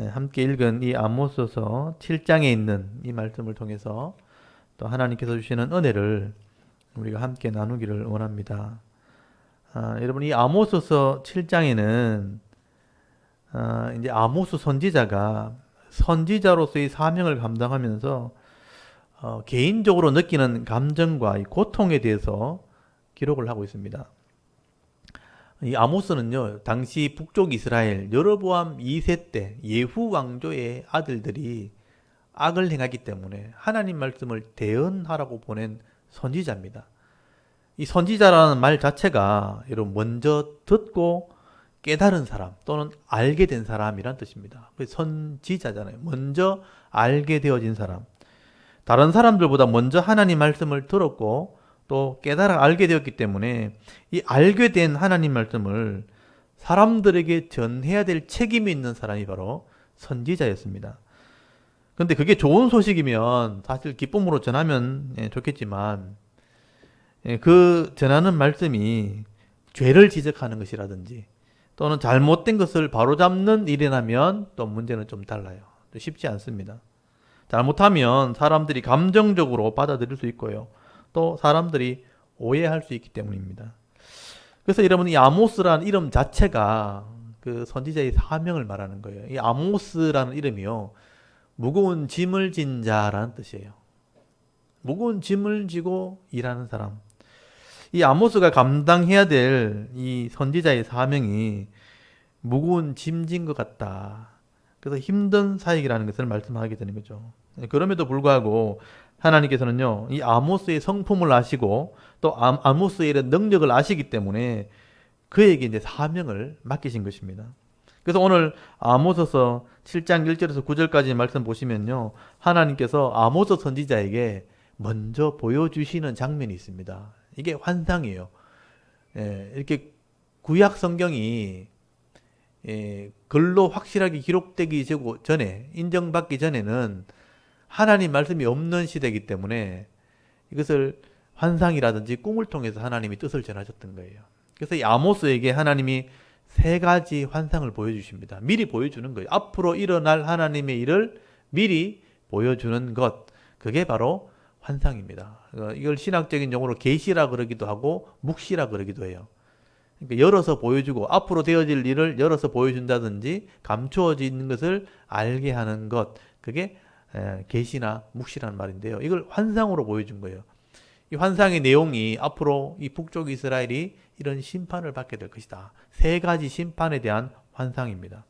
함께 읽은 이 아모스서 7장에 있는 이 말씀을 통해서 또 하나님께서 주시는 은혜를 우리가 함께 나누기를 원합니다. 여러분, 이 아모스서 7장에는 이제 아모스 선지자가 선지자로서의 사명을 감당하면서 개인적으로 느끼는 감정과 이 고통에 대해서 기록을 하고 있습니다. 이 아모스는요, 당시 북쪽 이스라엘 여로보암 2세 때 예후 왕조의 아들들이 악을 행하기 때문에 하나님 말씀을 대언하라고 보낸 선지자입니다. 이 선지자라는 말 자체가 여러분 먼저 듣고 깨달은 사람 또는 알게 된 사람이란 뜻입니다. 선지자잖아요. 먼저 알게 되어진 사람. 다른 사람들보다 먼저 하나님 말씀을 들었고 또 깨달아 알게 되었기 때문에 이 알게 된 하나님 말씀을 사람들에게 전해야 될 책임이 있는 사람이 바로 선지자였습니다. 근데 그게 좋은 소식이면 사실 기쁨으로 전하면 좋겠지만 그 전하는 말씀이 죄를 지적하는 것이라든지 또는 잘못된 것을 바로잡는 일이라면 또 문제는 좀 달라요. 쉽지 않습니다. 잘못하면 사람들이 감정적으로 받아들일 수 있고요. 또 사람들이 오해할 수 있기 때문입니다. 그래서 여러분, 이 아모스라는 이름 자체가 그 선지자의 사명을 말하는 거예요. 이 아모스라는 이름이요, 무거운 짐을 진 자라는 뜻이에요. 무거운 짐을 지고 일하는 사람. 이 아모스가 감당해야 될 이 선지자의 사명이 무거운 짐진 것 같다. 그래서 힘든 사역이라는 것을 말씀하게 되는 거죠. 그럼에도 불구하고 하나님께서는요, 이 아모스의 성품을 아시고 또 아모스의 능력을 아시기 때문에 그에게 이제 사명을 맡기신 것입니다. 그래서 오늘 아모스서 7장 1절에서 9절까지 말씀 보시면요, 하나님께서 아모스 선지자에게 먼저 보여주시는 장면이 있습니다. 이게 환상이에요. 이렇게 구약 성경이 글로 확실하게 기록되기 전에, 인정받기 전에는 하나님 말씀이 없는 시대이기 때문에 이것을 환상이라든지 꿈을 통해서 하나님이 뜻을 전하셨던 거예요. 그래서 이 아모스에게 하나님이 세 가지 환상을 보여주십니다. 미리 보여주는 거예요. 앞으로 일어날 하나님의 일을 미리 보여주는 것. 그게 바로 환상입니다. 이걸 신학적인 용어로 계시라 그러기도 하고 묵시라 그러기도 해요. 그러니까 열어서 보여주고 앞으로 되어질 일을 열어서 보여준다든지 감추어지는 것을 알게 하는 것. 그게 계시나 묵시라는 말인데요. 이걸 환상으로 보여준 거예요. 이 환상의 내용이 앞으로 이 북쪽 이스라엘이 이런 심판을 받게 될 것이다. 세 가지 심판에 대한 환상입니다.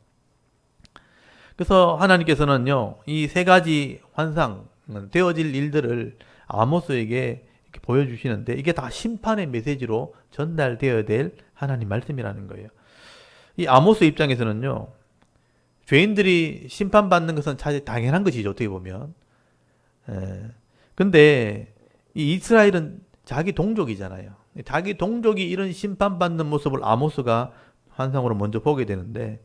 그래서 하나님께서는요, 이 세 가지 환상, 되어질 일들을 아모스에게 이렇게 보여주시는데 이게 다 심판의 메시지로 전달되어야 될 하나님 말씀이라는 거예요. 이 아모스 입장에서는요, 죄인들이 심판받는 것은 사실 당연한 것이죠, 어떻게 보면. 근데 이 이스라엘은 자기 동족이잖아요. 자기 동족이 이런 심판받는 모습을 아모스가 환상으로 먼저 보게 되는데,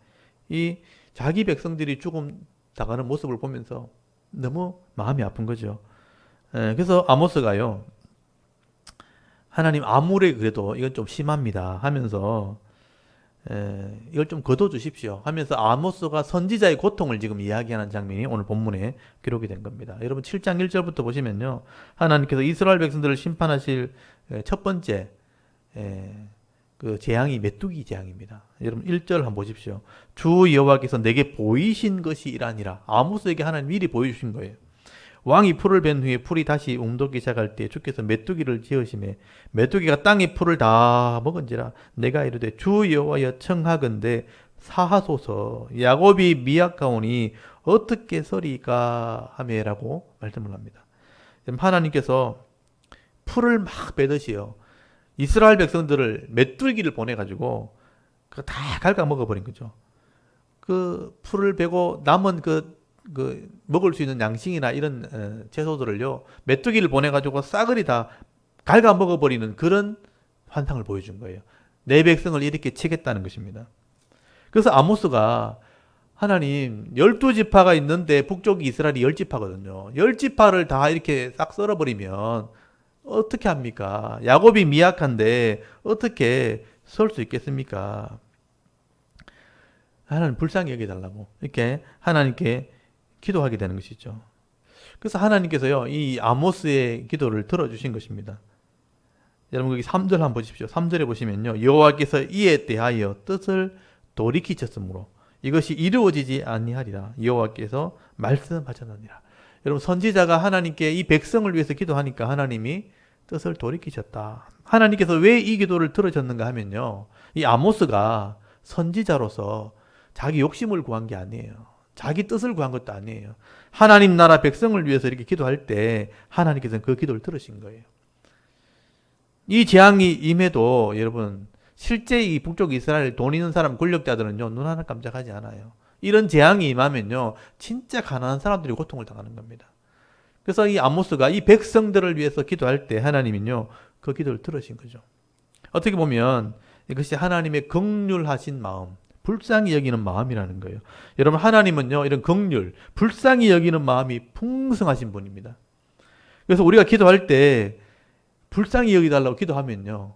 이 자기 백성들이 죽음 당하는 모습을 보면서 너무 마음이 아픈 거죠. 그래서 아모스가요, 하나님 아무리 그래도 이건 좀 심합니다 하면서 이걸 좀 거둬주십시오 하면서 아모스가 선지자의 고통을 지금 이야기하는 장면이 오늘 본문에 기록이 된 겁니다. 여러분 7장 1절부터 보시면요, 하나님께서 이스라엘 백성들을 심판하실 첫 번째 그 재앙이 메뚜기 재앙입니다. 여러분 1절 한번 보십시오. 주 여호와께서 내게 보이신 것이 이라니라. 아모스에게 하나님 미리 보여주신 거예요. 왕이 풀을 벤 후에 풀이 다시 움돋기 시작할 때 주께서 메뚜기를 지으심에 메뚜기가 땅의 풀을 다 먹은지라. 내가 이르되 주 여호와여 청하건대 사하소서, 야곱이 미약하오니 어떻게 서리까 하매라고 말씀을 합니다. 하나님께서 풀을 막 베듯이요, 이스라엘 백성들을 메뚜기를 보내가지고 그거 다 갉아 먹어버린 거죠. 그 풀을 베고 남은 그 먹을 수 있는 양식이나 이런 채소들을요, 메뚜기를 보내가지고 싸그리 다 갉아 먹어버리는 그런 환상을 보여준 거예요. 내 백성을 이렇게 치겠다는 것입니다. 그래서 아모스가 하나님 12지파가 있는데 북쪽이 이스라엘이 10지파거든요. 10지파를 다 이렇게 싹 썰어버리면 어떻게 합니까? 야곱이 미약한데 어떻게 설 수 있겠습니까? 하나님 불쌍히 여겨달라고 이렇게 하나님께 기도하게 되는 것이죠. 그래서 하나님께서요, 이 아모스의 기도를 들어주신 것입니다. 여러분 거기 3절 한번 보십시오. 3절에 보시면요, 여호와께서 이에 대하여 뜻을 돌이키셨으므로 이것이 이루어지지 아니하리라. 여호와께서 말씀하셨느니라. 여러분 선지자가 하나님께 이 백성을 위해서 기도하니까 하나님이 뜻을 돌이키셨다. 하나님께서 왜 이 기도를 들으셨는가 하면요, 이 아모스가 선지자로서 자기 욕심을 구한 게 아니에요. 자기 뜻을 구한 것도 아니에요. 하나님 나라 백성을 위해서 이렇게 기도할 때 하나님께서는 그 기도를 들으신 거예요. 이 재앙이 임해도 여러분 실제 이 북쪽 이스라엘 돈 있는 사람 권력자들은요 눈 하나 깜짝하지 않아요. 이런 재앙이 임하면요 진짜 가난한 사람들이 고통을 당하는 겁니다. 그래서 이 아모스가 이 백성들을 위해서 기도할 때 하나님은요 그 기도를 들으신 거죠. 어떻게 보면 이것이 하나님의 긍휼하신 마음, 불쌍히 여기는 마음이라는 거예요. 여러분 하나님은요 이런 긍휼, 불쌍히 여기는 마음이 풍성하신 분입니다. 그래서 우리가 기도할 때 불쌍히 여기달라고 기도하면요,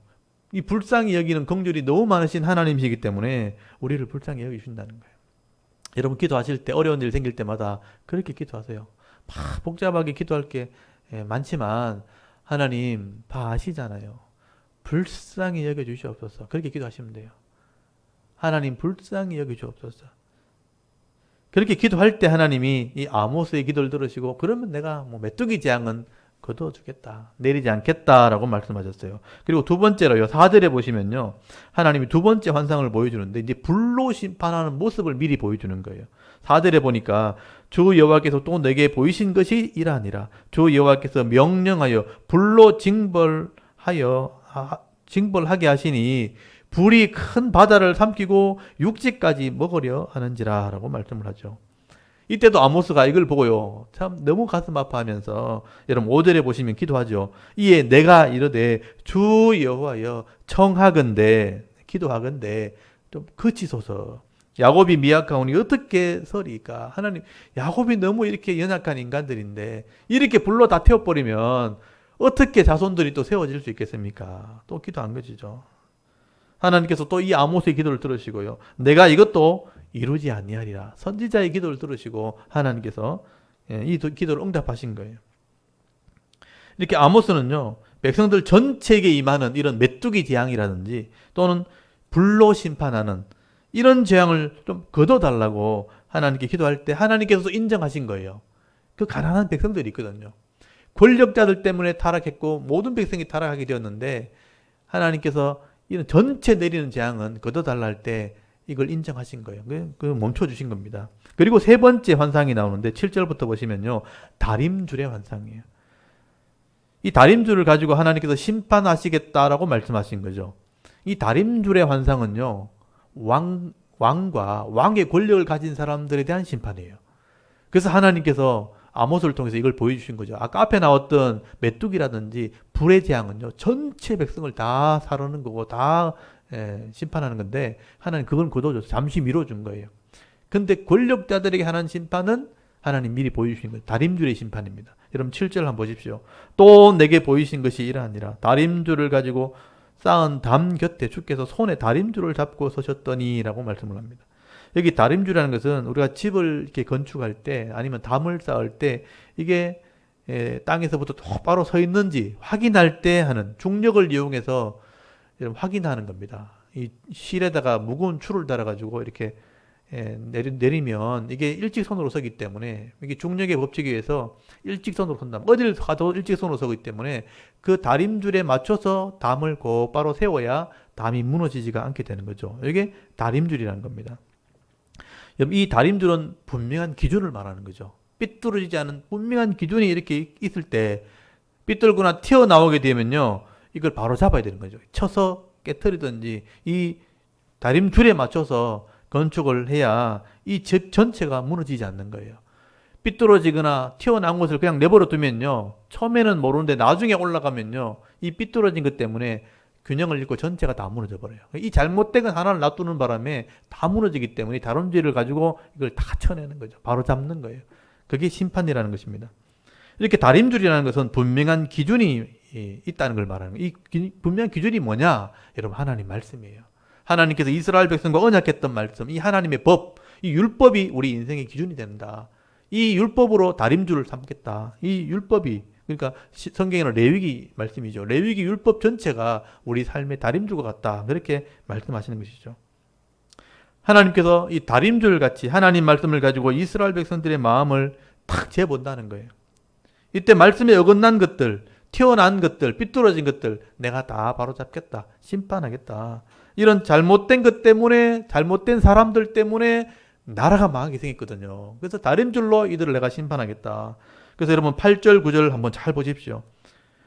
이 불쌍히 여기는 긍휼이 너무 많으신 하나님이시기 때문에 우리를 불쌍히 여기신다는 거예요. 여러분 기도하실 때 어려운 일 생길 때마다 그렇게 기도하세요. 막 복잡하게 기도할 게 많지만 하나님 다 아시잖아요. 불쌍히 여겨주시옵소서. 그렇게 기도하시면 돼요. 하나님 불쌍히 여겨주옵소서. 그렇게 기도할 때 하나님이 이 아모스의 기도를 들으시고 그러면 내가 뭐 메뚜기 재앙은 거둬주겠다, 내리지 않겠다라고 말씀하셨어요. 그리고 두 번째로요, 4절에 보시면요 하나님이 두 번째 환상을 보여주는데 이제 불로 심판하는 모습을 미리 보여주는 거예요. 4절에 보니까 주 여호와께서 또 내게 보이신 것이 이러하니라. 주 여호와께서 명령하여 불로 징벌하게 하시니 불이 큰 바다를 삼키고 육지까지 먹으려 하는지라 라고 말씀을 하죠. 이때도 아모스가 이걸 보고요 참 너무 가슴 아파하면서, 여러분 5절에 보시면 기도하죠. 이에 내가 이르되 주 여호와여 청하건대, 기도하건대 좀 그치소서. 야곱이 미약하오니 어떻게 서리까. 하나님, 야곱이 너무 이렇게 연약한 인간들인데 이렇게 불로 다 태워버리면 어떻게 자손들이 또 세워질 수 있겠습니까? 또 기도한 것이죠. 하나님께서 또 이 아모스의 기도를 들으시고요, 내가 이것도 이루지 아니하리라. 선지자의 기도를 들으시고 하나님께서 이 기도를 응답하신 거예요. 이렇게 아모스는요 백성들 전체에게 임하는 이런 메뚜기 재앙이라든지 또는 불로 심판하는 이런 재앙을 좀 거둬달라고 하나님께 기도할 때 하나님께서 인정하신 거예요. 그 가난한 백성들이 있거든요. 권력자들 때문에 타락했고 모든 백성이 타락하게 되었는데 하나님께서 이런 전체 내리는 재앙은 거둬달라 할 때 이걸 인정하신 거예요. 그 멈춰주신 겁니다. 그리고 세 번째 환상이 나오는데 7절부터 보시면요 다림줄의 환상이에요. 이 다림줄을 가지고 하나님께서 심판하시겠다라고 말씀하신 거죠. 이 다림줄의 환상은요 왕과 왕의 권력을 가진 사람들에 대한 심판이에요. 그래서 하나님께서 아모스를 통해서 이걸 보여주신 거죠. 아까 앞에 나왔던 메뚜기라든지 불의 재앙은요 전체 백성을 다 사르는 거고 다 심판하는 건데 하나님 그건 거둬줘서 잠시 미뤄준 거예요. 근데 권력자들에게 하는 심판은 하나님 미리 보여주신 거예요. 다림줄의 심판입니다. 여러분 7절 한번 보십시오. 또 내게 보이신 것이 이러하니라. 다림줄을 가지고 쌓은 담 곁에 주께서 손에 다림줄을 잡고 서셨더니 라고 말씀을 합니다. 여기 다림줄이라는 것은 우리가 집을 이렇게 건축할 때 아니면 담을 쌓을 때 이게 땅에서부터 똑바로 서 있는지 확인할 때 하는 중력을 이용해서 확인하는 겁니다. 이 실에다가 무거운 줄을 달아가지고 이렇게 내리면 이게 일직선으로 서기 때문에 이게 중력의 법칙에 의해서 일직선으로 선다. 어딜 가도 일직선으로 서기 때문에 그 다림줄에 맞춰서 담을 곧바로 세워야 담이 무너지지가 않게 되는 거죠. 이게 다림줄이라는 겁니다. 이 다림줄은 분명한 기준을 말하는 거죠. 삐뚤어지지 않은 분명한 기준이 이렇게 있을 때 삐뚤거나 튀어나오게 되면요 이걸 바로 잡아야 되는 거죠. 쳐서 깨트리든지 이 다림줄에 맞춰서 건축을 해야 이 집 전체가 무너지지 않는 거예요. 삐뚤어지거나 튀어나온 것을 그냥 내버려 두면요 처음에는 모르는데 나중에 올라가면요 이 삐뚤어진 것 때문에 균형을 잃고 전체가 다 무너져 버려요. 이 잘못된 건 하나를 놔두는 바람에 다 무너지기 때문에 다림줄을 가지고 이걸 다 쳐내는 거죠. 바로 잡는 거예요. 그게 심판이라는 것입니다. 이렇게 다림줄이라는 것은 분명한 기준이 있다는 걸 말하는 거예요. 이 분명한 기준이 뭐냐? 여러분 하나님 말씀이에요. 하나님께서 이스라엘 백성과 언약했던 말씀, 이 하나님의 법, 이 율법이 우리 인생의 기준이 된다. 이 율법으로 다림줄을 삼겠다. 이 율법이, 그러니까 성경에는 레위기 말씀이죠. 레위기 율법 전체가 우리 삶의 다림줄과 같다. 그렇게 말씀하시는 것이죠. 하나님께서 이 다림줄 같이 하나님 말씀을 가지고 이스라엘 백성들의 마음을 탁 재본다는 거예요. 이때 말씀에 어긋난 것들, 튀어난 것들, 삐뚤어진 것들 내가 다 바로잡겠다. 심판하겠다. 이런 잘못된 것 때문에, 잘못된 사람들 때문에 나라가 망하게 생겼거든요. 그래서 다림줄로 이들을 내가 심판하겠다. 그래서 여러분 8절 9절 한번 잘 보십시오.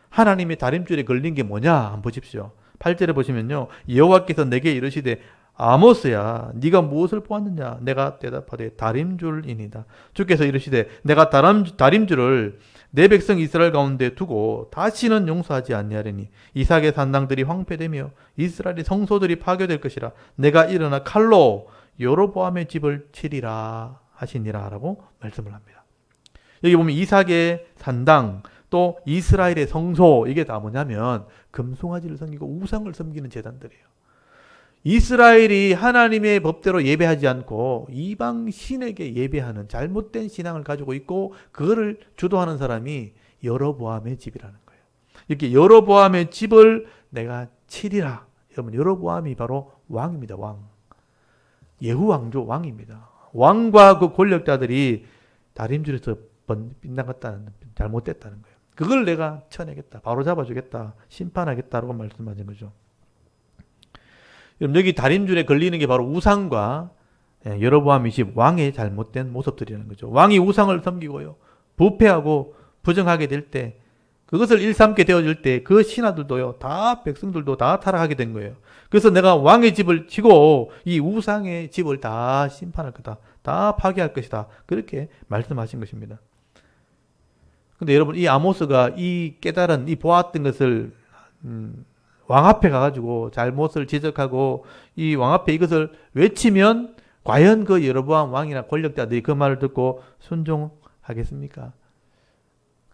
하나님의 다림줄에 걸린 게 뭐냐 한번 보십시오. 8절에 보시면요. 여호와께서 내게 이르시되 아모스야 네가 무엇을 보았느냐. 내가 대답하되 다림줄이니이다. 주께서 이르시되 내가 다림줄을 내 백성 이스라엘 가운데 두고 다시는 용서하지 아니하리니 이삭의 산당들이 황폐되며 이스라엘의 성소들이 파괴될 것이라. 내가 일어나 칼로 여로보암의 집을 치리라 하시니라 라고 말씀을 합니다. 여기 보면 이삭의 산당 또 이스라엘의 성소, 이게 다 뭐냐면 금송아지를 섬기고 우상을 섬기는 제단들이에요. 이스라엘이 하나님의 법대로 예배하지 않고 이방 신에게 예배하는 잘못된 신앙을 가지고 있고 그거를 주도하는 사람이 여로보암의 집이라는 거예요. 이렇게 여로보암의 집을 내가 치리라. 여러분 여로보암이 바로 왕입니다. 왕. 예후 왕조 왕입니다. 왕과 그 권력자들이 다림줄에서 빗나갔다는, 잘못됐다는 거예요. 그걸 내가 쳐내겠다. 바로 잡아주겠다. 심판하겠다라고 말씀하신 거죠. 여기 다림줄에 걸리는 게 바로 우상과 여로보암의 집 왕의 잘못된 모습들이라는 거죠. 왕이 우상을 섬기고요. 부패하고 부정하게 될 때, 그것을 일삼게 되어질 때 그 신하들도요, 다 백성들도 다 타락하게 된 거예요. 그래서 내가 왕의 집을 치고 이 우상의 집을 다 심판할 거다. 다 파괴할 것이다. 그렇게 말씀하신 것입니다. 근데 여러분 이 아모스가 이 깨달은, 이 보았던 것을 왕 앞에 가가지고 잘못을 지적하고 이 왕 앞에 이것을 외치면 과연 그 여로보암 왕이나 권력자들이 그 말을 듣고 순종하겠습니까?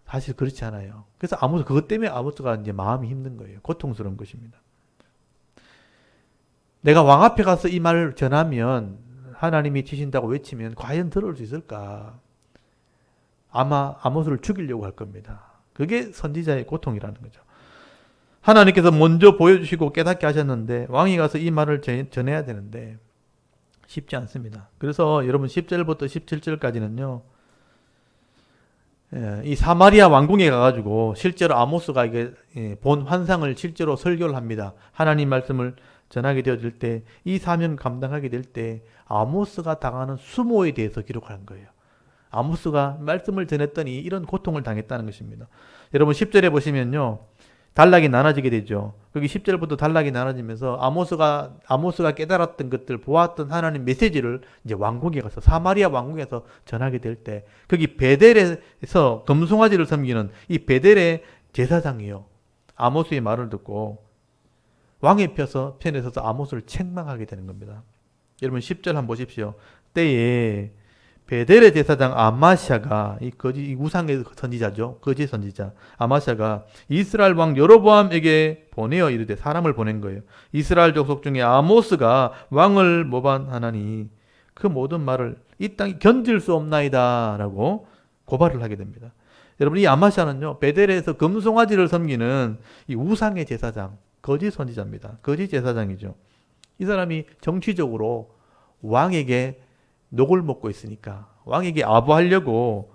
사실 그렇지 않아요. 그래서 그것 때문에 아모스가 이제 마음이 힘든 거예요. 고통스러운 것입니다. 내가 왕 앞에 가서 이 말을 전하면 하나님이 치신다고 외치면 과연 들을 수 있을까? 아마 아모스를 죽이려고 할 겁니다. 그게 선지자의 고통이라는 거죠. 하나님께서 먼저 보여주시고 깨닫게 하셨는데 왕이 가서 이 말을 전해야 되는데 쉽지 않습니다. 그래서 여러분 10절부터 17절까지는요. 이 사마리아 왕궁에 가가지고 실제로 아모스가 이게 본 환상을 실제로 설교를 합니다. 하나님 말씀을 전하게 되어질 때, 이 사명 감당하게 될 때 아모스가 당하는 수모에 대해서 기록한 거예요. 아모스가 말씀을 전했더니 이런 고통을 당했다는 것입니다. 여러분 10절에 보시면요. 단락이 나눠지게 되죠. 거기 10절부터 단락이 나눠지면서 아모스가 깨달았던 것들, 보았던 하나님 메시지를 이제 왕궁에 가서, 사마리아 왕궁에서 전하게 될 때, 거기 베델에서 금송아지를 섬기는 이 베델의 제사장이요. 아모스의 말을 듣고 왕의 편에 서서 아모스를 책망하게 되는 겁니다. 여러분 10절 한번 보십시오. 때에 베델의 제사장 아마샤가 이 우상의 선지자죠. 거짓 선지자 아마샤가 이스라엘 왕 여로보암에게 보내어 이르되, 사람을 보낸 거예요. 이스라엘 족속 중에 아모스가 왕을 모반하나니 그 모든 말을 이 땅이 견딜 수 없나이다 라고 고발을 하게 됩니다. 여러분 이 아마샤는요, 베델에서 금송아지를 섬기는 이 우상의 제사장, 거짓 선지자입니다. 거짓 제사장이죠. 이 사람이 정치적으로 왕에게 녹을 먹고 있으니까 왕에게 아부하려고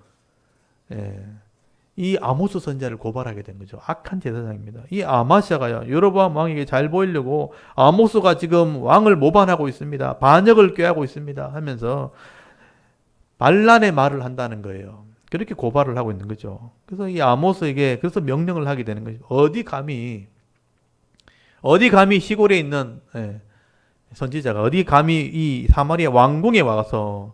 이 아모스 선지자를 고발하게 된 거죠. 악한 제사장입니다. 이 아마샤가요, 여로보암 왕에게 잘 보이려고 아모스가 지금 왕을 모반하고 있습니다. 반역을 꾀하고 있습니다 하면서 반란의 말을 한다는 거예요. 그렇게 고발을 하고 있는 거죠. 그래서 이 아모스에게 그래서 명령을 하게 되는 거죠. 어디 감히 시골에 있는 선지자가 어디 감히 이 사마리아 왕궁에 와서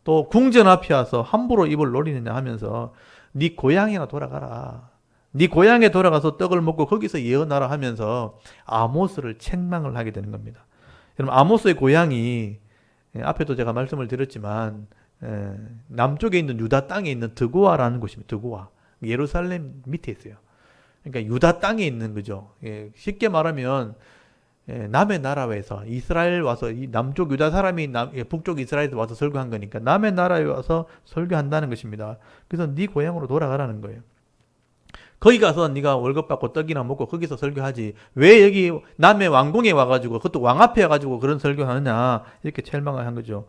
또 궁전 앞에 와서 함부로 입을 노리느냐 하면서 네 고향이나 돌아가라. 네 고향에 돌아가서 떡을 먹고 거기서 예언하라 하면서 아모스를 책망을 하게 되는 겁니다. 여러분 아모스의 고향이 앞에도 제가 말씀을 드렸지만 남쪽에 있는 유다 땅에 있는 드고아라는 곳입니다. 드고아. 예루살렘 밑에 있어요. 그러니까 유다 땅에 있는 거죠. 쉽게 말하면 남의 나라에서 이스라엘 와서 이 남쪽 유다 사람이 북쪽 이스라엘에 와서 설교한 거니까 남의 나라에 와서 설교한다는 것입니다. 그래서 네 고향으로 돌아가라는 거예요. 거기 가서 네가 월급 받고 떡이나 먹고 거기서 설교하지 왜 여기 남의 왕궁에 와가지고 그것도 왕 앞에 와가지고 그런 설교하느냐 이렇게 책망을 한 거죠.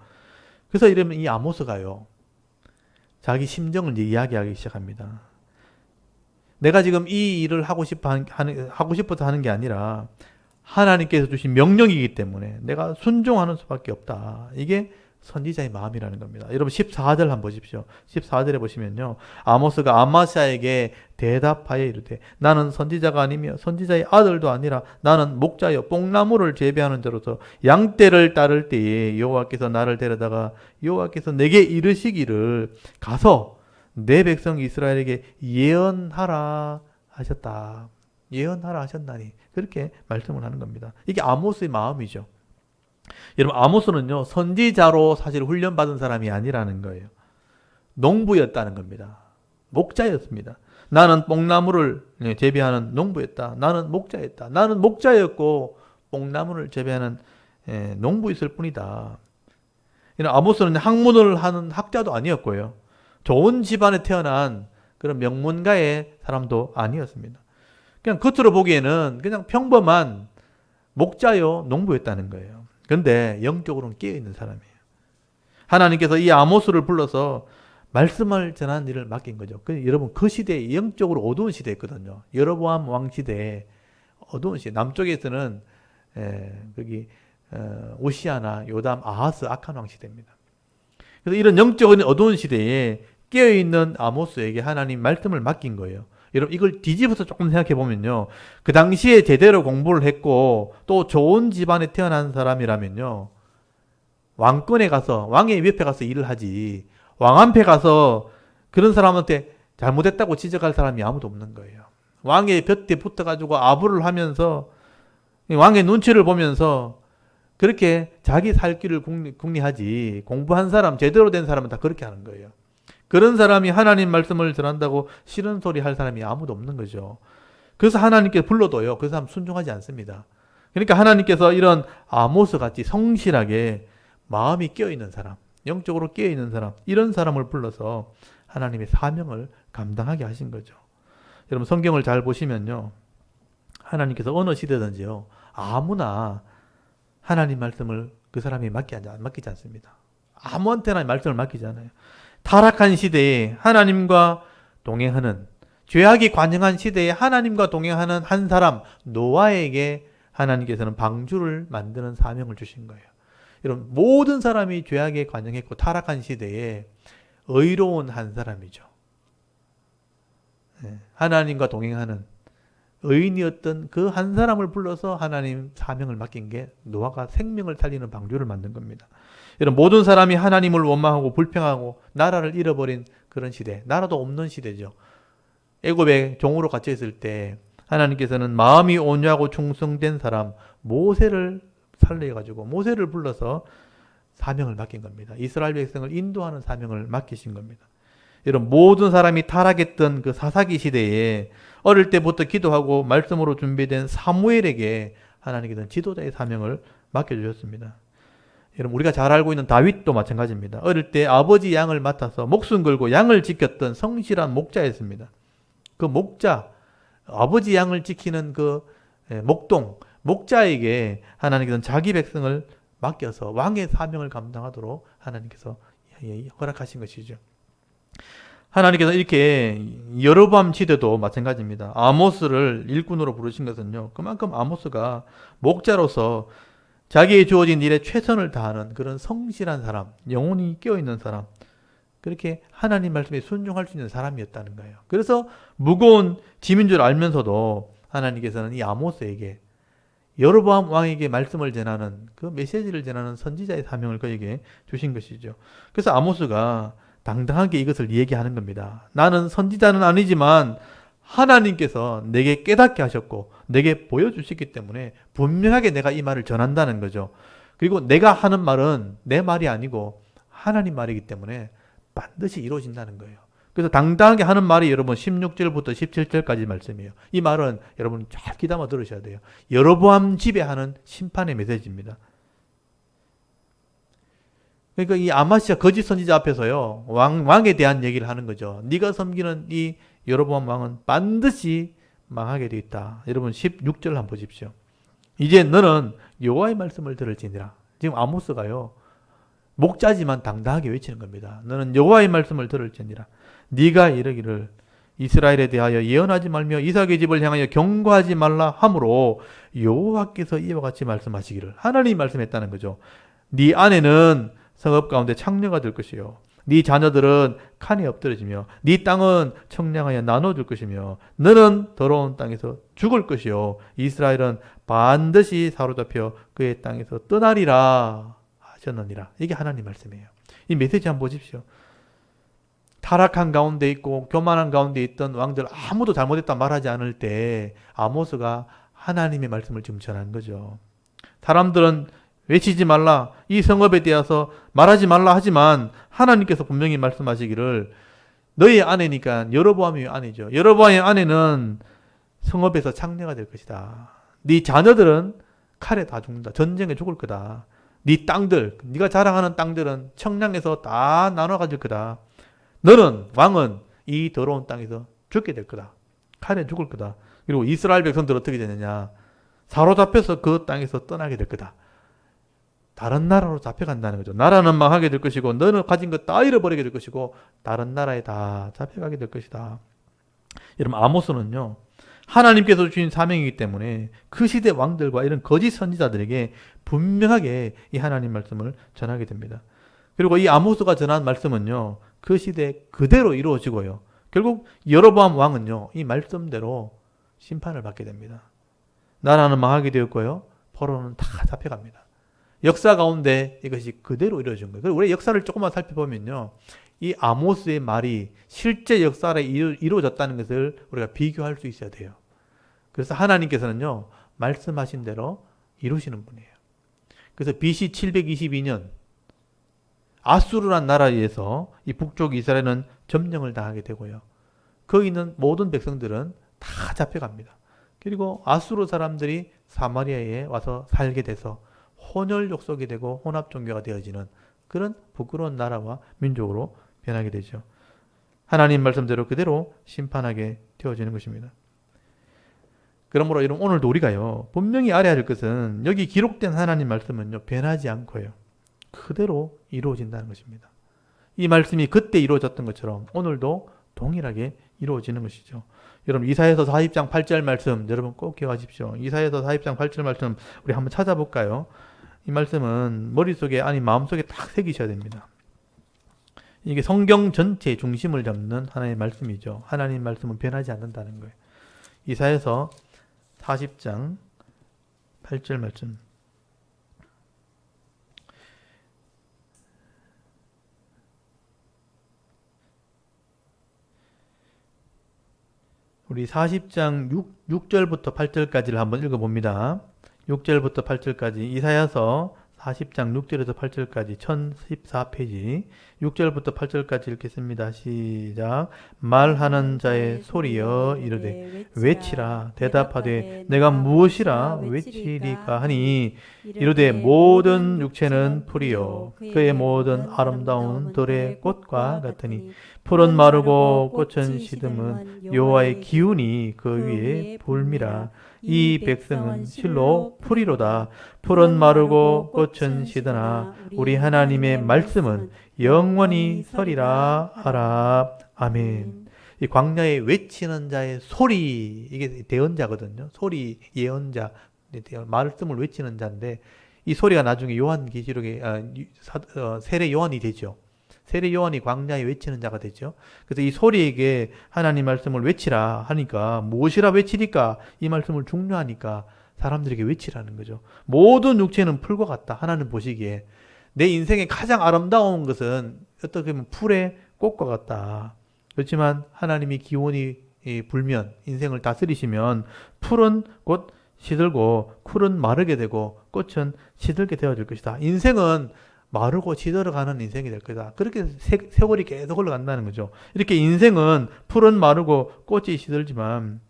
그래서 이러면 이 아모스가요 자기 심정을 이제 이야기하기 시작합니다. 내가 지금 이 일을 하고 싶어서 하는 게 아니라 하나님께서 주신 명령이기 때문에 내가 순종하는 수밖에 없다. 이게 선지자의 마음이라는 겁니다. 여러분 14절 한번 보십시오. 14절에 보시면요. 아모스가 아마스야에게 대답하여 이르되 나는 선지자가 아니며 선지자의 아들도 아니라 나는 목자여 뽕나무를 재배하는 자로서 양떼를 따를 때에 여호와께서 나를 데려다가 여호와께서 내게 이르시기를 가서 내 백성 이스라엘에게 예언하라 하셨다. 예언하라 하셨나니 그렇게 말씀을 하는 겁니다. 이게 아모스의 마음이죠. 여러분 아모스는요 선지자로 사실 훈련받은 사람이 아니라는 거예요. 농부였다는 겁니다. 목자였습니다. 나는 뽕나무를 재배하는 농부였다. 나는 목자였다. 나는 목자였고 뽕나무를 재배하는 농부였을 뿐이다. 아모스는 학문을 하는 학자도 아니었고요. 좋은 집안에 태어난 그런 명문가의 사람도 아니었습니다. 그냥 겉으로 보기에는 그냥 평범한 목자요 농부였다는 거예요. 그런데 영적으로는 깨어있는 사람이에요. 하나님께서 이 아모스를 불러서 말씀을 전하는 일을 맡긴 거죠. 여러분 그 시대에 영적으로 어두운 시대였거든요. 여로보암 왕 시대에 어두운 시대. 남쪽에서는 거기 우시아나 요담 아하스 악한 왕 시대입니다. 그래서 이런 영적인 어두운 시대에 깨어있는 아모스에게 하나님 말씀을 맡긴 거예요. 여러분 이걸 뒤집어서 조금 생각해 보면요. 그 당시에 제대로 공부를 했고 또 좋은 집안에 태어난 사람이라면요. 왕권에 가서 왕의 옆에 가서 일을 하지 왕 앞에 가서 그런 사람한테 잘못했다고 지적할 사람이 아무도 없는 거예요. 왕의 볕에 붙어가지고 아부를 하면서 왕의 눈치를 보면서 그렇게 자기 살 길을 궁리하지 공부한 사람 제대로 된 사람은 다 그렇게 하는 거예요. 그런 사람이 하나님 말씀을 전한다고 싫은 소리 할 사람이 아무도 없는 거죠. 그래서 하나님께서 불러도요. 그 사람 순종하지 않습니다. 그러니까 하나님께서 이런 아모스 같이 성실하게 마음이 깨어있는 사람, 영적으로 깨어있는 사람, 이런 사람을 불러서 하나님의 사명을 감당하게 하신 거죠. 여러분 성경을 잘 보시면요. 하나님께서 어느 시대든지요. 아무나 하나님 말씀을 그 사람이 맡기지 않습니다. 아무한테나 말씀을 맡기지 않아요. 타락한 시대에 하나님과 동행하는 죄악이 관영한 시대에 하나님과 동행하는 한 사람 노아에게 하나님께서는 방주를 만드는 사명을 주신 거예요. 여러분 모든 사람이 죄악에 관영했고 타락한 시대에 의로운 한 사람이죠. 하나님과 동행하는 의인이었던 그 한 사람을 불러서 하나님 사명을 맡긴 게 노아가 생명을 살리는 방주를 만든 겁니다. 이런 모든 사람이 하나님을 원망하고 불평하고 나라를 잃어버린 그런 시대, 나라도 없는 시대죠. 애굽에 종으로 갇혀 있을 때 하나님께서는 마음이 온유하고 충성된 사람 모세를 살려가지고 모세를 불러서 사명을 맡긴 겁니다. 이스라엘 백성을 인도하는 사명을 맡기신 겁니다. 이런 모든 사람이 타락했던 그 사사기 시대에 어릴 때부터 기도하고 말씀으로 준비된 사무엘에게 하나님께서는 지도자의 사명을 맡겨주셨습니다. 여러분 우리가 잘 알고 있는 다윗도 마찬가지입니다. 어릴 때 아버지 양을 맡아서 목숨 걸고 양을 지켰던 성실한 목자였습니다. 그 목자, 아버지 양을 지키는 그 목자에게 하나님께서는 자기 백성을 맡겨서 왕의 사명을 감당하도록 하나님께서 허락하신 것이죠. 하나님께서 이렇게 여로보암 시대도 마찬가지입니다. 아모스를 일꾼으로 부르신 것은요. 그만큼 아모스가 목자로서 자기의 주어진 일에 최선을 다하는 그런 성실한 사람, 영혼이 깨어있는 사람, 그렇게 하나님 말씀에 순종할 수 있는 사람이었다는 거예요. 그래서 무거운 짐인 줄 알면서도 하나님께서는 이 아모스에게 여로보암 왕에게 말씀을 전하는 그 메시지를 전하는 선지자의 사명을 그에게 주신 것이죠. 그래서 아모스가 당당하게 이것을 얘기하는 겁니다. 나는 선지자는 아니지만 하나님께서 내게 깨닫게 하셨고 내게 보여주셨기 때문에 분명하게 내가 이 말을 전한다는 거죠. 그리고 내가 하는 말은 내 말이 아니고 하나님 말이기 때문에 반드시 이루어진다는 거예요. 그래서 당당하게 하는 말이 여러분 16절부터 17절까지 말씀이에요. 이 말은 여러분 잘 귀담아 들으셔야 돼요. 여로보암 집에 하는 심판의 메시지입니다. 그러니까 이 아마시아 거짓 선지자 앞에서요, 왕에 대한 얘기를 하는 거죠. 네가 섬기는 이 여로보암 왕은 반드시 망하게 되어 있다. 여러분 16절 한번 보십시오. 이제 너는 여호와의 말씀을 들을지니라. 지금 아모스가요, 목자지만 당당하게 외치는 겁니다. 너는 여호와의 말씀을 들을지니라. 네가 이르기를 이스라엘에 대하여 예언하지 말며 이삭의 집을 향하여 경고하지 말라 하므로 여호와께서 이와 같이 말씀하시기를. 하나님이 말씀했다는 거죠. 네 아내는 성읍 가운데 창녀가 될 것이요, 네 자녀들은 칸에 엎드러지며 네 땅은 청량하여 나눠줄 것이며 너는 더러운 땅에서 죽을 것이요 이스라엘은 반드시 사로잡혀 그의 땅에서 떠나리라 하셨느니라. 이게 하나님 말씀이에요. 이 메시지 한번 보십시오. 타락한 가운데 있고 교만한 가운데 있던 왕들 아무도 잘못했다 말하지 않을 때 아모스가 하나님의 말씀을 지금 전한 거죠. 사람들은 외치지 말라, 이 성읍에 대해서 말하지 말라 하지만 하나님께서 분명히 말씀하시기를 너의 아내니까, 여로보암의 아내죠. 여로보암의 아내는 성읍에서 창녀가 될 것이다. 네 자녀들은 칼에 다 죽는다. 전쟁에 죽을 거다. 네 땅들, 네가 자랑하는 땅들은 청량에서 다 나눠 가질 거다. 너는, 왕은 이 더러운 땅에서 죽게 될 거다. 칼에 죽을 거다. 그리고 이스라엘 백성들 어떻게 되느냐, 사로잡혀서 그 땅에서 떠나게 될 거다. 다른 나라로 잡혀간다는 거죠. 나라는 망하게 될 것이고 너는 가진 것 다 잃어버리게 될 것이고 다른 나라에 다 잡혀가게 될 것이다. 여러분, 아모스는요, 하나님께서 주신 사명이기 때문에 그 시대 왕들과 이런 거짓 선지자들에게 분명하게 이 하나님 말씀을 전하게 됩니다. 그리고 이 아모스가 전한 말씀은요, 그 시대 그대로 이루어지고요, 결국 여로보암 왕은요, 이 말씀대로 심판을 받게 됩니다. 나라는 망하게 되었고요, 포로는 다 잡혀갑니다. 역사 가운데 이것이 그대로 이루어진 거예요. 그리고 우리 역사를 조금만 살펴보면요, 이 아모스의 말이 실제 역사에 이루어졌다는 것을 우리가 비교할 수 있어야 돼요. 그래서 하나님께서는요, 말씀하신 대로 이루시는 분이에요. 그래서 BC 722년 아수르란 나라에 의해서 이 북쪽 이스라엘은 점령을 당하게 되고요, 거기 있는 모든 백성들은 다 잡혀갑니다. 그리고 아수르 사람들이 사마리아에 와서 살게 돼서 혼혈족속이 되고 혼합종교가 되어지는 그런 부끄러운 나라와 민족으로 변하게 되죠. 하나님 말씀대로 그대로 심판하게 되어지는 것입니다. 그러므로 여러분, 오늘도 우리가요, 분명히 알아야 할 것은 여기 기록된 하나님 말씀은요, 변하지 않고요, 그대로 이루어진다는 것입니다. 이 말씀이 그때 이루어졌던 것처럼 오늘도 동일하게 이루어지는 것이죠. 여러분, 이사야서 40장 8절 말씀 여러분 꼭 기억하십시오. 이사야서 40장 8절 말씀 우리 한번 찾아볼까요? 이 말씀은 머릿속에, 아니 마음속에 딱 새기셔야 됩니다. 이게 성경 전체의 중심을 잡는 하나님의 말씀이죠. 하나님 말씀은 변하지 않는다는 거예요. 이사야서 40장 8절 말씀. 우리 40장 6절부터 8절까지를 한번 읽어봅니다. 6절부터 8절까지 이사야서 40장 6절에서 8절까지 1014페이지 6절부터 8절까지 읽겠습니다. 시작. 말하는 자의 소리여 이르되 외치라. 대답하되 내가 무엇이라 외치리까 하니 이르되 모든 육체는 풀이요 그의 모든 아름다운 들의 꽃과 같으니 풀은 마르고 꽃은 시듬은 여호와의 기운이 그 위에 불미라. 이 백성은 실로 풀이로다. 풀은 마르고 꽃은 시드나 우리 하나님의 말씀은 영원히 서리라 하라. 아멘. 이 광야에 외치는 자의 소리, 이게 대언자거든요. 소리, 예언자, 말씀을 외치는 자인데 이 소리가 나중에 요한계시록에 세례 요한이 되죠. 세례 요한이 광야에 외치는 자가 되죠. 그래서 이 소리에게 하나님 말씀을 외치라 하니까 무엇이라 외치니까 이 말씀을 중요하니까 사람들에게 외치라는 거죠. 모든 육체는 풀과 같다. 하나님 보시기에 내 인생의 가장 아름다운 것은 어떻게 보면 풀의 꽃과 같다. 그렇지만 하나님이 기온이 불면 인생을 다스리시면 풀은 곧 시들고 풀은 마르게 되고 꽃은 시들게 되어질 것이다. 인생은 마르고 시들어가는 인생이 될 거다. 그렇게 세월이 계속 흘러간다는 거죠. 이렇게 인생은 풀은 마르고 꽃이 시들지만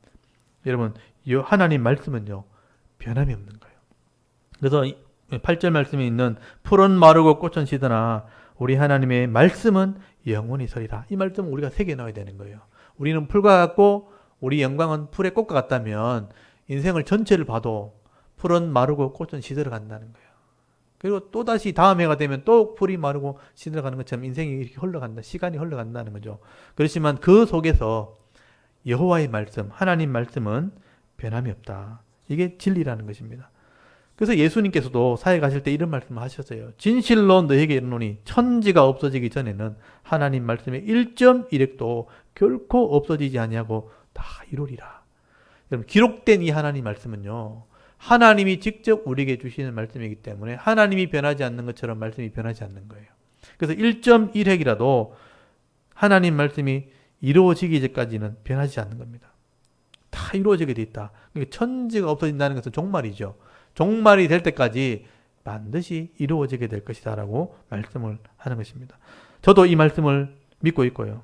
여러분 하나님 말씀은요 변함이 없는 거예요. 그래서 8절 말씀에 있는 풀은 마르고 꽃은 시드나 우리 하나님의 말씀은 영원히 서리라. 이 말씀은 우리가 새겨 넣어야 되는 거예요. 우리는 풀과 같고 우리 영광은 풀의 꽃과 같다면 인생을 전체를 봐도 풀은 마르고 꽃은 시들어 간다는 거예요. 그리고 또다시 다음 해가 되면 또 풀이 마르고 시들어가는 것처럼 인생이 이렇게 흘러간다. 시간이 흘러간다는 거죠. 그렇지만 그 속에서 여호와의 말씀, 하나님 말씀은 변함이 없다. 이게 진리라는 것입니다. 그래서 예수님께서도 사회 가실 때 이런 말씀을 하셨어요. 진실로 너에게 이르노니 천지가 없어지기 전에는 하나님 말씀의 1.1획도 결코 없어지지 아니하고 다 이루리라. 여러분 기록된 이 하나님 말씀은요. 하나님이 직접 우리에게 주시는 말씀이기 때문에 하나님이 변하지 않는 것처럼 말씀이 변하지 않는 거예요. 그래서 1.1획이라도 하나님 말씀이 이루어지기 전까지는 변하지 않는 겁니다. 다 이루어지게 돼 있다. 그러니까 천지가 없어진다는 것은 종말이죠. 종말이 될 때까지 반드시 이루어지게 될 것이다 라고 말씀을 하는 것입니다. 저도 이 말씀을 믿고 있고요.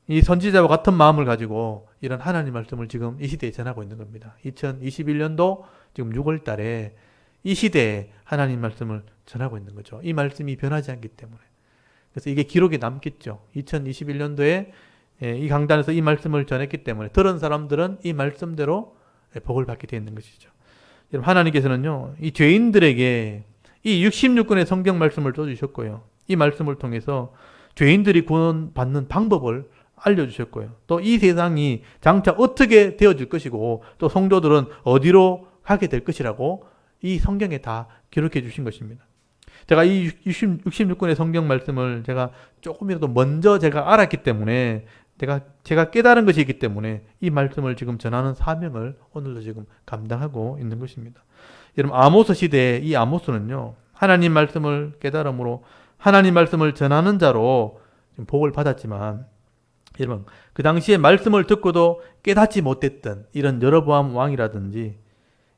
이 선지자와 같은 마음을 가지고 이런 하나님 말씀을 지금 이 시대에 전하고 있는 겁니다. 2021년도 지금 6월 달에 이 시대에 하나님 말씀을 전하고 있는 거죠. 이 말씀이 변하지 않기 때문에. 그래서 이게 기록에 남겠죠. 2021년도에 이 강단에서 이 말씀을 전했기 때문에 들은 사람들은 이 말씀대로 복을 받게 되어 있는 것이죠. 여러분 하나님께서는요. 이 죄인들에게 이 66권의 성경 말씀을 써주셨고요. 이 말씀을 통해서 죄인들이 구원받는 방법을 알려주셨고요. 또 이 세상이 장차 어떻게 되어질 것이고 또 성도들은 어디로 가게 될 것이라고 이 성경에 다 기록해 주신 것입니다. 제가 이 66권의 성경 말씀을 제가 조금이라도 먼저 제가 알았기 때문에 제가 깨달은 것이 있기 때문에 이 말씀을 지금 전하는 사명을 오늘도 지금 감당하고 있는 것입니다. 여러분 아모스 시대에 이 아모스는요. 하나님 말씀을 깨달음으로 하나님 말씀을 전하는 자로 복을 받았지만 여러분 그 당시에 말씀을 듣고도 깨닫지 못했던 이런 여로보암 왕이라든지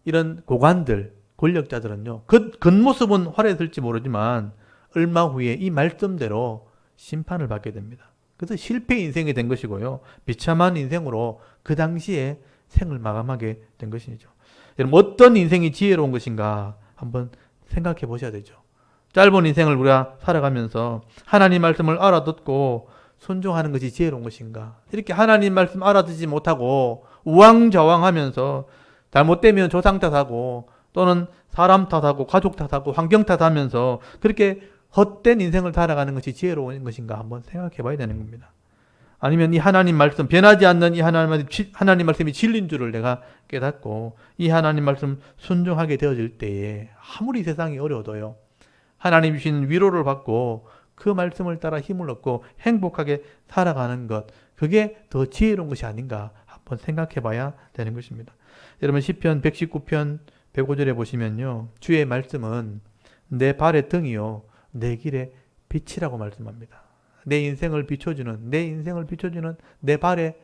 이런 고관들 권력자들은요. 겉모습은 화려했을지 모르지만 얼마 후에 이 말씀대로 심판을 받게 됩니다. 그래서 실패 인생이 된 것이고요. 비참한 인생으로 그 당시에 생을 마감하게 된 것이죠. 여러분 어떤 인생이 지혜로운 것인가 한번 생각해 보셔야 되죠. 짧은 인생을 우리가 살아가면서 하나님 말씀을 알아듣고 순종하는 것이 지혜로운 것인가. 이렇게 하나님 말씀 알아듣지 못하고 우왕좌왕하면서 잘못되면 조상 탓하고 또는 사람 탓하고 가족 탓하고 환경 탓하면서 그렇게 헛된 인생을 살아가는 것이 지혜로운 것인가 한번 생각해 봐야 되는 겁니다. 아니면 이 하나님 말씀, 변하지 않는 이 하나님 말씀이 진리인 줄을 내가 깨닫고 이 하나님 말씀 순종하게 되어질 때에 아무리 세상이 어려워도요. 하나님 주신 위로를 받고 그 말씀을 따라 힘을 얻고 행복하게 살아가는 것, 그게 더 지혜로운 것이 아닌가 한번 생각해 봐야 되는 것입니다. 여러분 시편 119편 105절에 보시면요. 주의 말씀은 내 발의 등이요 내 길의 빛이라고 말씀합니다. 내 인생을 비춰주는 내 발의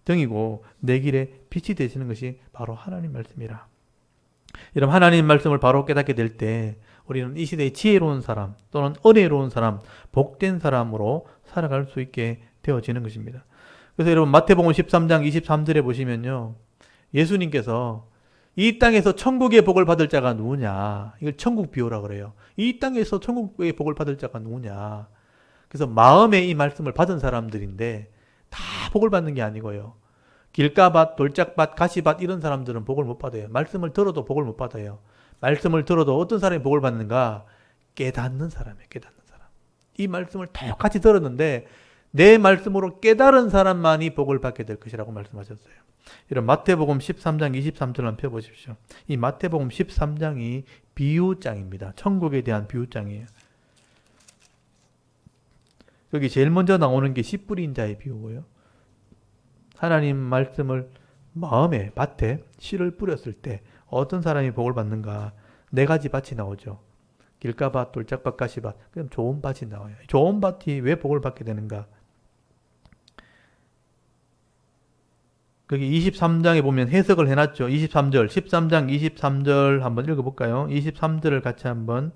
등이고 내 길의 빛이 되시는 것이 바로 하나님 말씀이라. 여러분 하나님 말씀을 바로 깨닫게 될 때 우리는 이 시대의 지혜로운 사람 또는 은혜로운 사람, 복된 사람으로 살아갈 수 있게 되어지는 것입니다. 그래서 여러분 마태복음 13장 23절에 보시면요. 예수님께서 이 땅에서 천국의 복을 받을 자가 누구냐. 이걸 천국 비유라 그래요. 이 땅에서 천국의 복을 받을 자가 누구냐. 그래서 마음에 이 말씀을 받은 사람들인데 다 복을 받는 게 아니고요. 길가밭, 돌짝밭, 가시밭 이런 사람들은 복을 못 받아요. 말씀을 들어도 복을 못 받아요. 말씀을 들어도 어떤 사람이 복을 받는가? 깨닫는 사람이에요. 깨닫는 사람. 이 말씀을 똑같이 들었는데 내 말씀으로 깨달은 사람만이 복을 받게 될 것이라고 말씀하셨어요. 이런 마태복음 13장 23절을 한번 펴보십시오. 이 마태복음 13장이 비유장입니다. 천국에 대한 비유장이에요. 여기 제일 먼저 나오는 게 씨 뿌린 자의 비유고요. 하나님 말씀을 마음에 밭에 씨를 뿌렸을 때 어떤 사람이 복을 받는가? 네 가지 밭이 나오죠. 길가밭, 돌짝밭, 가시밭. 그럼 좋은 밭이 나와요. 좋은 밭이 왜 복을 받게 되는가? 거기 23장에 보면 해석을 해놨죠. 23절, 13장 23절 한번 읽어볼까요? 23절을 같이 한번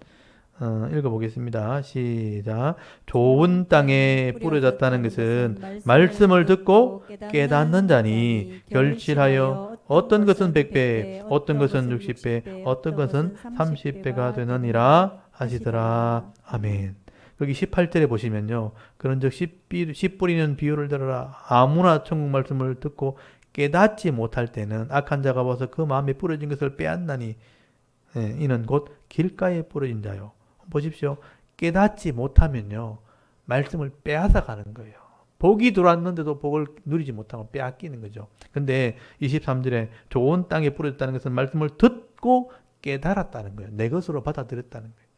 읽어보겠습니다. 시작. 좋은 땅에 뿌려졌다는 것은 말씀을 듣고 깨닫는 자니 결실하여 어떤 것은 100배, 어떤 것은 60배, 어떤 것은 30배가 되느니라 하시더라. 아멘. 여기 18절에 보시면요. 그런즉 씨 뿌리는 비유를 들어라. 아무나 천국 말씀을 듣고 깨닫지 못할 때는 악한 자가 와서 그 마음에 뿌려진 것을 빼앗나니 이는 곧 길가에 뿌려진 자요. 보십시오. 깨닫지 못하면요. 말씀을 빼앗아 가는 거예요. 복이 들어왔는데도 복을 누리지 못하고 빼앗기는 거죠. 근데 23절에 좋은 땅에 뿌려졌다는 것은 말씀을 듣고 깨달았다는 거예요. 내 것으로 받아들였다는 거예요.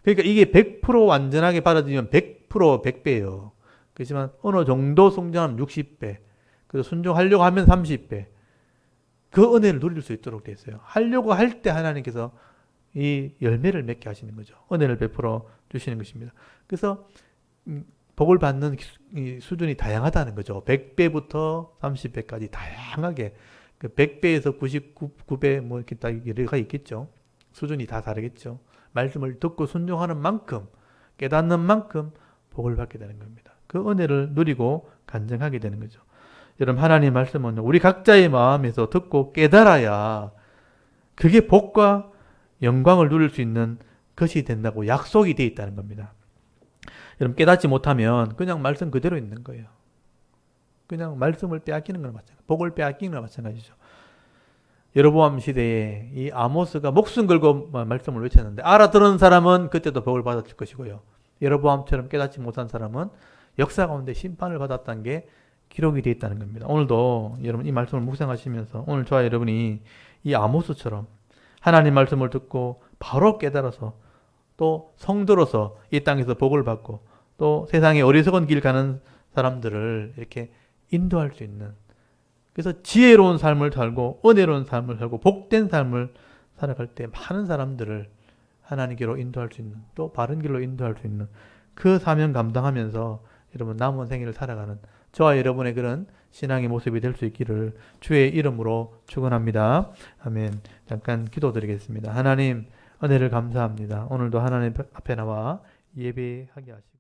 그러니까 이게 100% 완전하게 받아들이면 100% 100배예요. 그렇지만 어느 정도 순종하면 60배. 그래서 순종하려고 하면 30배. 그 은혜를 누릴 수 있도록 되어 있어요. 하려고 할 때 하나님께서 이 열매를 맺게 하시는 거죠. 은혜를 베풀어 주시는 것입니다. 그래서 복을 받는 수준이 다양하다는 거죠. 100배부터 30배까지 다양하게. 그 100배에서 99배 뭐 이렇게 다 여러가 있겠죠. 수준이 다 다르겠죠. 말씀을 듣고 순종하는 만큼, 깨닫는 만큼 복을 받게 되는 겁니다. 그 은혜를 누리고 간증하게 되는 거죠. 여러분, 하나님 말씀은 우리 각자의 마음에서 듣고 깨달아야 그게 복과 영광을 누릴 수 있는 것이 된다고 약속이 되어 있다는 겁니다. 여러분, 깨닫지 못하면 그냥 말씀 그대로 있는 거예요. 그냥 말씀을 빼앗기는 거나 마찬가지죠. 복을 빼앗기는 거나 마찬가지죠. 여로보암 시대에 이 아모스가 목숨 걸고 말씀을 외쳤는데 알아들은 사람은 그때도 복을 받았을 것이고요. 여로보암처럼 깨닫지 못한 사람은 역사 가운데 심판을 받았다는 게 기록이 되어 있다는 겁니다. 오늘도 여러분 이 말씀을 묵상하시면서 오늘 저와 여러분이 이 아모스처럼 하나님 말씀을 듣고 바로 깨달아서 또 성도로서 이 땅에서 복을 받고 또 세상에 어리석은 길 가는 사람들을 이렇게 인도할 수 있는, 그래서 지혜로운 삶을 살고 은혜로운 삶을 살고 복된 삶을 살아갈 때 많은 사람들을 하나님께로 인도할 수 있는, 또 바른 길로 인도할 수 있는 그 사명 감당하면서 여러분 남은 생애를 살아가는 저와 여러분의 그런 신앙의 모습이 될 수 있기를 주의 이름으로 축원합니다. 아멘. 잠깐 기도드리겠습니다. 하나님, 은혜를 감사합니다. 오늘도 하나님 앞에 나와 예배하게 하시고